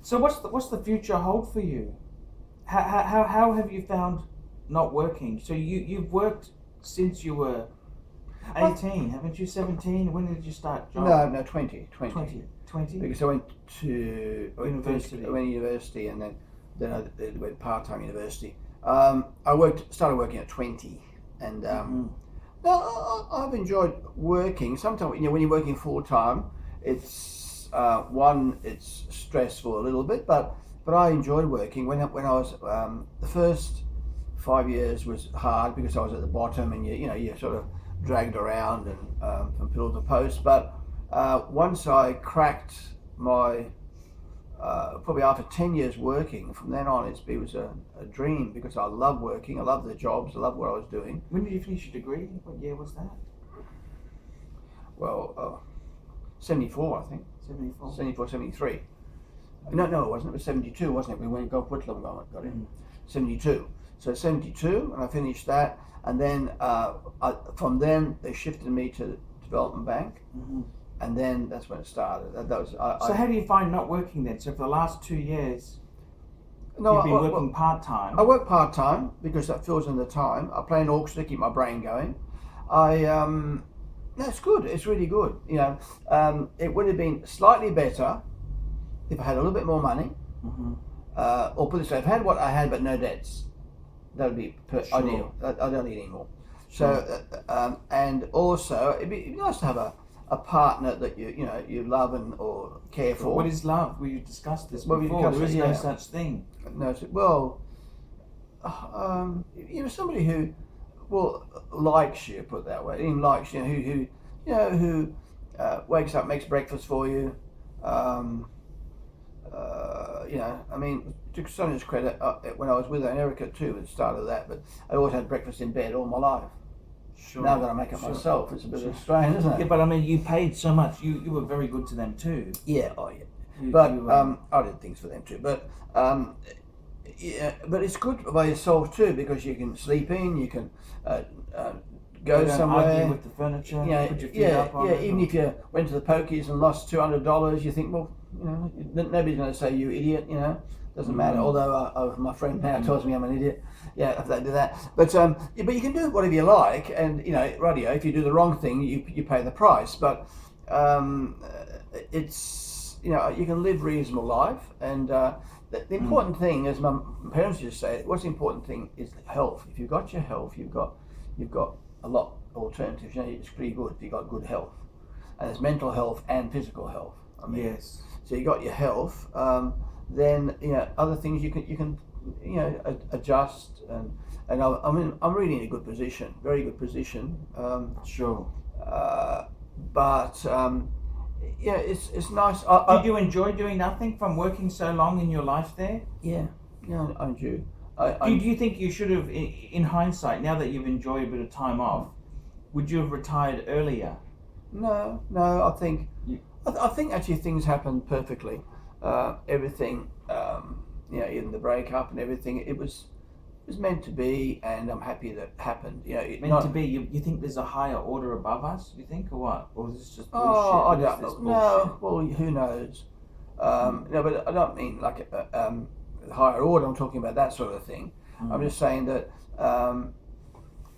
So what's the future hold for you? How have you found not working? So you've worked since you were I, 18, haven't you? 17? When did you start job? no, 20. 20? Because I went to University. I went to university, and then I went part-time university. Started working at 20, and no, I've enjoyed working. Sometimes, when you're working full-time, it's it's stressful a little bit, but I enjoyed working. When I was the first 5 years was hard because I was at the bottom, and you sort of dragged around and from pillar to post. But once I cracked my probably after 10 years working, from then on it was a dream, because I love working, I love the jobs, I love what I was doing. When did you finish your degree? What year was that? Well, 74, I think. 74. 74, 73. No, it wasn't. It was 72, wasn't it? We went Gulf Whitlam got in. 72. So 72, and I finished that. And then from then, they shifted me to Development Bank. And then that's when it started. So how do you find not working then? So for the last 2 years, no, you've been working part-time. I work part-time because that fills in the time. I play an orchestra to keep my brain going. That's good. It's really good. It would have been slightly better if I had a little bit more money. Or put it this way, if I had what I had but no debts, that would be ideal. I don't need any more. Sure. So, and also, it'd be nice to have a partner that you love or care for. What is love? We discussed this Well, before. There is no such thing. No, well, somebody who likes you, put it that way. Even likes you, who wakes up, makes breakfast for you. I mean, to Sonia's credit, when I was with her, and Erica too, at the start of that, but I always had breakfast in bed all my life. Sure. Now that I make it myself, it's a bit strange, isn't it? Yeah, but I mean, you paid so much. You were very good to them too. Yeah, but I did things for them too. But but it's good by yourself too, because you can sleep in, you can go somewhere. Argue with the furniture. Put your feet up on it. Even if you went to the pokies and lost $200, you think, well, nobody's going to say you idiot. Doesn't matter. Although my friend now tells me I'm an idiot. Yeah, if they do that. But you can do whatever you like, and radio. If you do the wrong thing, you pay the price. But it's you can live reasonable life, and the important thing, as my parents used to say, what's the important thing is health. If you've got your health, you've got a lot of alternatives. It's pretty good if you've got good health, and it's mental health and physical health. Yes. So you got your health. Then other things you can adjust, and I'm really in a good position, very good position. Sure. But it's nice. Did you enjoy doing nothing from working so long in your life there? Yeah, I do. Do you think you should have, in hindsight, now that you've enjoyed a bit of time off, would you have retired earlier? No. I think actually things happened perfectly. Everything, even the breakup and everything, it was meant to be, and I'm happy that it happened. Meant to be. You think there's a higher order above us? You think, or what? Or is this just bullshit? Oh, I don't know. No, well, who knows? No, but I don't mean like a higher order. I'm talking about that sort of thing. I'm just saying that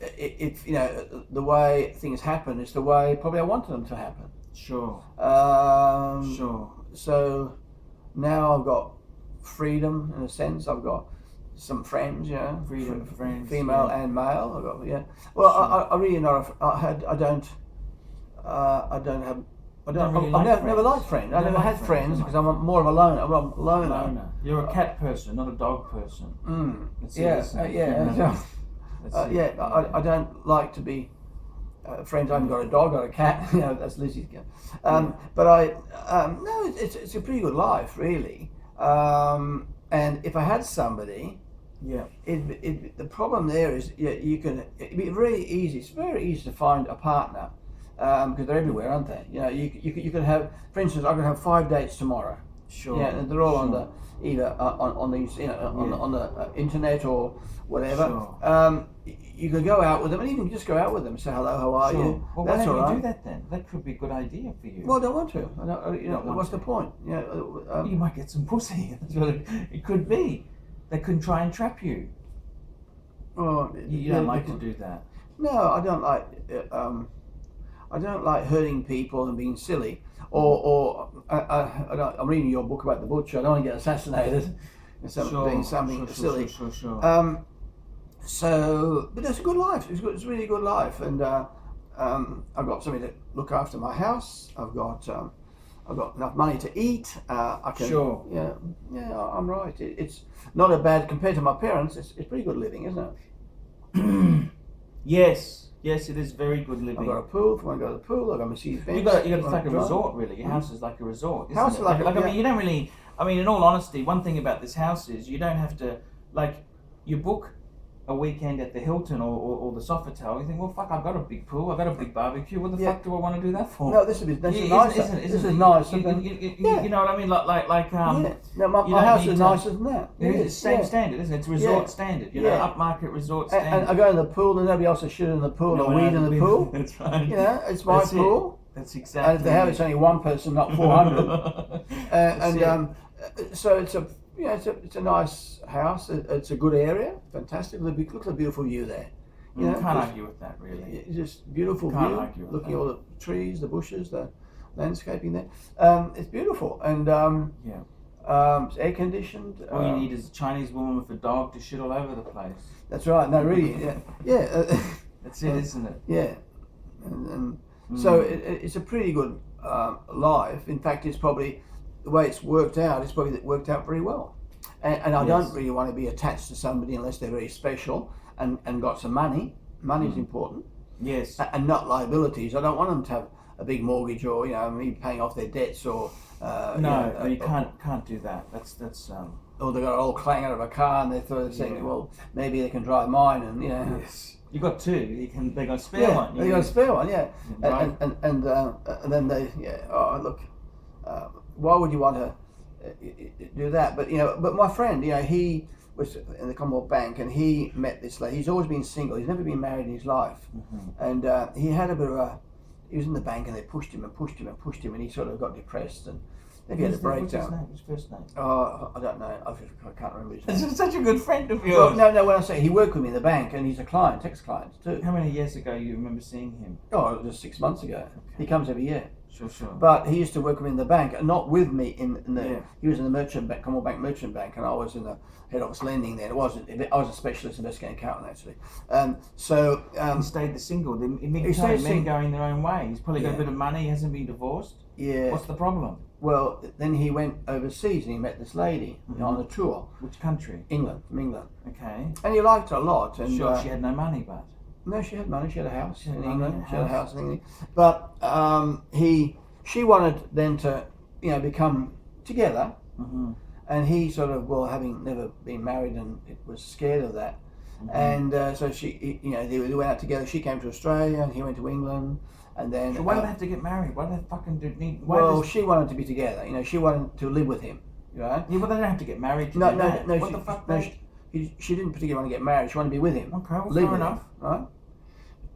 if the way things happen is the way probably I wanted them to happen. Sure. Sure. So now I've got freedom in a sense. I've got some friends, freedom, friends, female and male. I've got Well, sure. I really not. I don't have. I've never liked friends. I never had friends because I'm more of a loner. I'm a loner. You're a cat person, not a dog person. I don't like to be friends. I haven't got a dog or a cat. That's Lizzie's cat. But no, it's a pretty good life, really. And if I had somebody, the problem there is it'd be very easy. It's very easy to find a partner. Because they're everywhere, aren't they? You could have, for instance, I could have 5 dates tomorrow. Sure. Yeah, and they're all on sure. the either on these on the internet or whatever. Sure. You could go out with them, and even just go out with them, say hello, how are Sure. you? Well, why That's don't all you right. do that then? That could be a good idea for you. Well, I don't want to. I don't, Don't want what's to. the point? You might get some pussy. That's what it could be. They could try and trap you. Well, You don't like to do that. No, I don't like. I don't like hurting people and being silly. I'm reading your book about the butcher. I don't want to get assassinated. Doing something silly. Sure. So, but it's a good life. It's really a good life, and I've got somebody to look after my house. I've got enough money to eat. I can. Sure. Yeah. I'm right. It's not a bad compared to my parents. It's pretty good living, isn't it? Yes, it is very good living. I've got a pool. If I want to go to the pool, I've got Mercedes-Benz. You got it's like a resort, really. Your house is like a resort. Isn't House it? is like I mean, you don't really. I mean, in all honesty, one thing about this house is you don't have to you book a weekend at the Hilton or the Sofitel. You think, well, fuck, I've got a big pool, I've got a big barbecue. What the fuck do I want to do that for? No, this is nice. This is nice. You know what I mean? No, my house is nicer than that. It's the same standard, isn't it? It's resort standard. You know, upmarket resort standard. And I go in the pool and nobody else is shit in the pool or weed in the pool. That's right. You know, it's my pool. That's exactly. And if they have, it's only one person, not 400. So it's a nice house. It's a good area. Fantastic. Look at the beautiful view there. You know, can't argue with that, really. It's just beautiful Can't view. argue with Looking that. at all the trees, the bushes, the landscaping there. It's beautiful, and it's air conditioned. All you need is a Chinese woman with a dog to shit all over the place. That's right. No, really. Yeah. That's it, isn't it? Yeah. And so it's a pretty good life. In fact, it's probably the way it's worked out. It's probably worked out very well. And I don't really want to be attached to somebody unless they're very special and got some money. Money's important. Yes. And not liabilities. I don't want them to have a big mortgage or me paying off their debts or No, you can't do that. That's or they got an old clang out of a car and they're saying, well, maybe they can drive mine and Yes. You got two. They got a spare one. They got a spare one, yeah. Right. And then they look. Why would you want to do that? But but my friend, he was in the Commonwealth Bank and he met this lady. He's always been single. He's never been married in his life, and he had a bit of he was in the bank and they pushed him and he sort of got depressed and maybe had a breakdown. What's his first name? Oh, I don't know. I can't remember his name. This is such a good friend of yours. Well, no. When I say he worked with me in the bank and he's a client, ex-client too. How many years ago you remember seeing him? Oh, it was 6 months ago. He comes every year. Sure. But he used to work with me in the bank, and not with me in the. He was in the merchant bank, Commonwealth Bank merchant bank, and I was in the head office lending there. I was a specialist investigating accountant actually. He stayed the single. Men going their own way. He's probably got a bit of money. He hasn't been divorced. Yeah. What's the problem? Well, then he went overseas and he met this lady on a tour. Which country? England, from England. Okay. And he liked her a lot. And Sure, she had no money, but. No, she had money. She had a house in money, England. She had a house in England. But she wanted then to, become together. Mm-hmm. And he sort of, having never been married and was scared of that. Mm-hmm. And so they went out together. She came to Australia and he went to England. And then. So why do they have to get married? Why do they fucking need? She wanted to be together. She wanted to live with him. Right? Yeah, but they don't have to get married to do that. No. What the fuck? She didn't particularly want to get married. She wanted to be with him. Okay, well, fair enough. Right?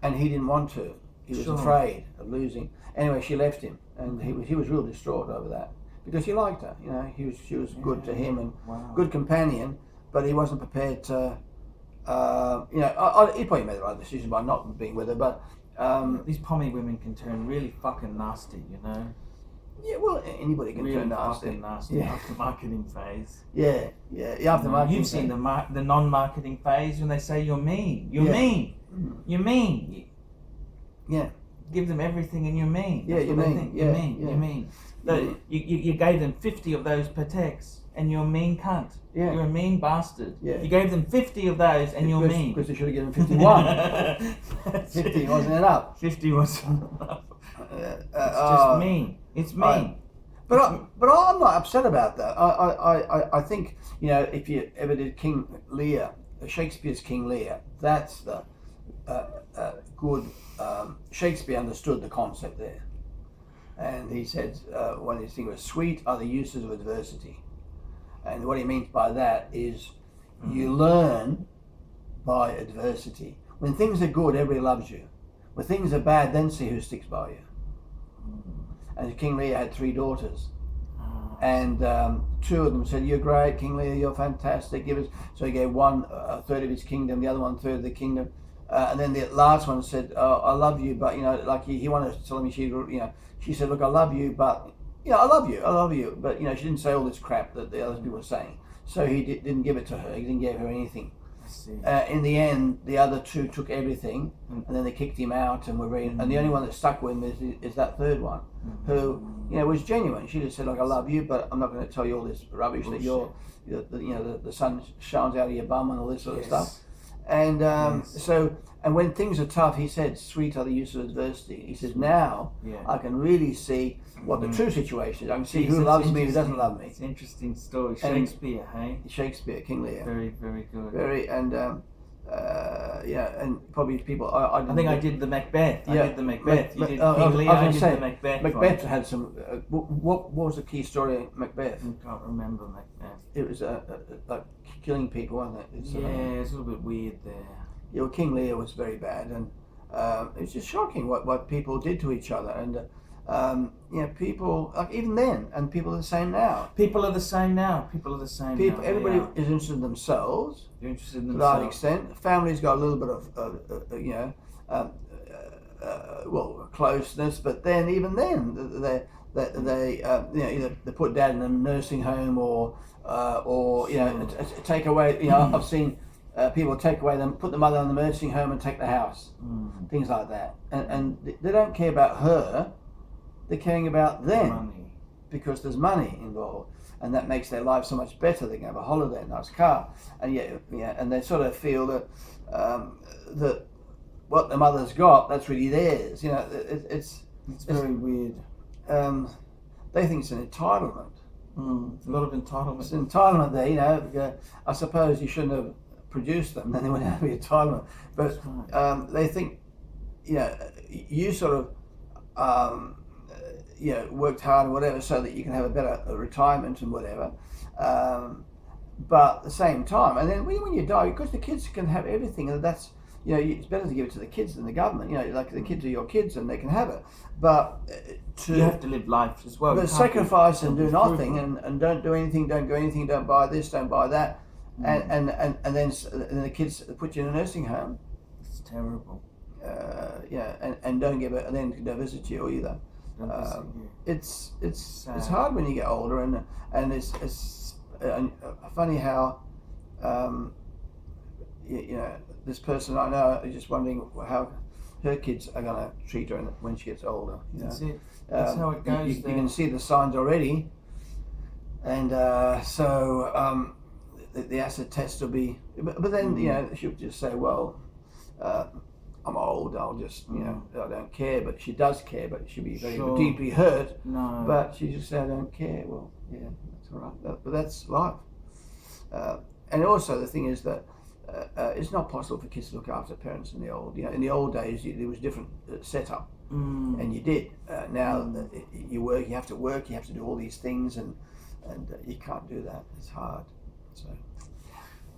And he didn't want to. He was afraid of losing. Anyway, she left him, and he was real distraught over that because he liked her. She was good to him and good companion, but he wasn't prepared to. He probably made the right decision by not being with her, but. These pommy women can turn really fucking nasty, Yeah, well, anybody can really turn nasty. Fucking nasty after marketing phase. Yeah, after marketing. You've seen the non-marketing phase when they say you're mean. You're mean. Yeah. Give them everything and you're mean. Yeah, you're mean. You're mean. You gave them 50 of those per text and you're a mean cunt. Yeah. You're a mean bastard. Yeah. You gave them 50 of those and you're mean. Because they should have given 51. 50 wasn't enough. 50 wasn't enough. It's just mean. It's mean. But I'm not upset about that. I think, if you ever did King Lear, Shakespeare's King Lear, that's the good. Shakespeare understood the concept there. And he said one of his things was, sweet are the uses of adversity. And what he means by that is you learn by adversity. When things are good, everybody loves you. When things are bad, then see who sticks by you. And King Lear had 3 daughters. And 2 of them said, you're great, King Lear, you're fantastic. Give us. So he gave one a third of his kingdom, the other one a third of the kingdom. And then the last one said, oh, I love you, but, like he wanted to tell me, she said, look, I love you, but, I love you. But, she didn't say all this crap that the other people were saying. So he didn't give it to her. He didn't give her anything. In the end, the other 2 took everything, and then they kicked him out, and and the only one that stuck with him is that third one, who was genuine. She just said, like, I love you, but I'm not going to tell you all this rubbish that the sun shines out of your bum and all this sort of stuff. And and when things are tough, he said, sweet are the use of adversity. He says, now I can really see what the true situation is. I can see who loves me, who doesn't love me. It's an interesting story. Shakespeare, hey? Shakespeare, King Lear. Very, very good. Very, and and probably people. I think I did the Macbeth. I did the Macbeth. You did King Lear. I did the Macbeth. Macbeth had some. What was the key story in Macbeth? I can't remember Macbeth. It was like killing people, wasn't it? It's a little bit weird there. Yeah, well, King Lear was very bad, and it was just shocking what people did to each other, and people like even then, and people are the same now. People are the same now. Everybody is interested in themselves. They're interested in to themselves. that extent. Families got a little bit of closeness, but then even then they either they put dad in a nursing home or take away. I've seen. People take away them, put the mother in the nursing home and take the house, things like that, and they don't care about her; they're caring about them because there's money involved, and that makes their life so much better. They can have a holiday, a nice car, and and they sort of feel that that what the mother's got, that's really theirs. It's very weird. They think it's an entitlement. It's a lot of entitlement. It's an entitlement there. I suppose you shouldn't have produce them, then they wouldn't have the entitlement. But they think, you sort of, worked hard or whatever so that you can have a better retirement and whatever. But at the same time, and then when you die, because the kids can have everything, and that's, it's better to give it to the kids than the government. Like the kids are your kids and they can have it. But you have to live life as well. But sacrifice and do nothing and don't do anything, don't go anything, don't buy this, don't buy that. And then the kids put you in a nursing home. It's terrible. And don't give it, and then don't visit you either. It's hard when you get older, and it's funny how this person I know is just wondering how her kids are going to treat her when she gets older. That's it. That's how it goes. You can see the signs already, and the acid test will be, but then she'll just say, well, I'm old, I'll just I don't care. But she does care, but she'll be very deeply hurt. No, but she just say, I don't care. Well, that's all right. But that's life. And also the thing is that it's not possible for kids to look after parents in the old. In the old days there was different setup, and you did. Now you have to work, you have to do all these things, and you can't do that. It's hard. So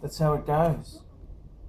that's how it goes.